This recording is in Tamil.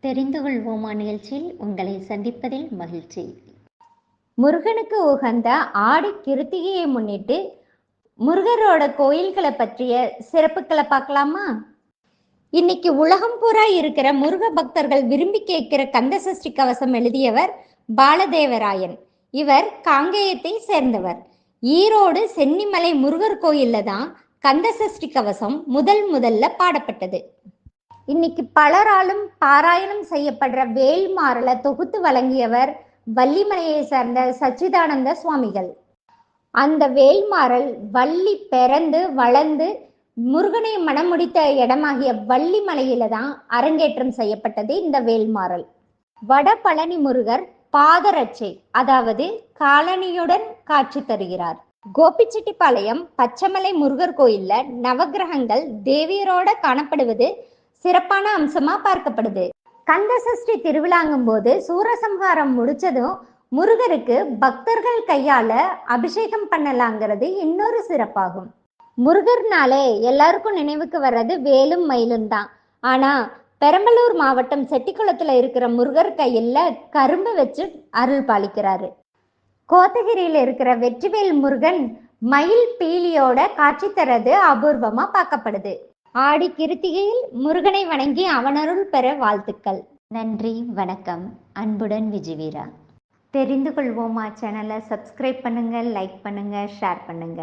தெரிந்து கொள்வோமா நிகழ்ச்சியில் உங்களை சந்திப்பதில் மகிழ்ச்சி. முருகனுக்கு உகந்த ஆடி கிருத்திகையை முன்னிட்டு முருகரோட கோயில்களை பற்றிய சிறப்புகளை பார்க்கலாமா? இன்னைக்கு உலகம் பூரா இருக்கிற முருக பக்தர்கள் விரும்பி கேட்கிற கந்த சஷ்டி கவசம் எழுதியவர் பாலதேவராயன். இவர் காங்கேயத்தை சேர்ந்தவர். ஈரோடு சென்னிமலை முருகர் கோயில்ல தான் கந்த சஷ்டி கவசம் முதல்ல பாடப்பட்டது. இன்னைக்கு பலராலும் பாராயணம் செய்யப்படுற வேல்மாறலை தொகுத்து வழங்கியவர் வள்ளிமலையை சேர்ந்த சச்சிதானந்த சுவாமிகள். அந்த வேல்மாறல் வள்ளி பிறந்து வளர்ந்து முருகனை மணமுடித்த இடமாகிய வள்ளிமலையில தான் அரங்கேற்றம் செய்யப்பட்டது இந்த வேல்மாறல். வட பழனி முருகர் பாதரட்சை அதாவது காலணியுடன் காட்சி தருகிறார். கோபிச்செட்டிப்பாளையம் பச்சைமலை முருகர் கோயில்ல நவகிரகங்கள் தேவியரோட காணப்படுவது சிறப்பான அம்சமா பார்க்கப்படுது. கந்த சஷ்டி திருவிழாங்கும் போது சூரசம்ஹாரம் முடிச்சதும் முருகருக்கு பக்தர்கள் கையால அபிஷேகம் பண்ணலாங்கிறது இன்னொரு சிறப்பாகும். முருகர்னாலே எல்லாருக்கும் நினைவுக்கு வர்றது வேலும் மயிலும் தான். ஆனா பெரம்பலூர் மாவட்டம் செட்டிக்குளத்துல இருக்கிற முருகர் கையில கரும்பு வச்சு அருள் பாலிக்கிறாரு. கோத்தகிரியில இருக்கிற வெற்றிவேல் முருகன் மயில் பீலியோட காட்சி தரது அபூர்வமா பார்க்கப்படுது. ஆடி கிருத்திகையில் முருகனை வணங்கி அவனருள் பெற வாழ்த்துக்கள். நன்றி, வணக்கம். அன்புடன் விஜயவீரா. தெரிந்து கொள்வோமா சேனலை சப்ஸ்கிரைப் பண்ணுங்க, லைக் பண்ணுங்க, ஷேர் பண்ணுங்க.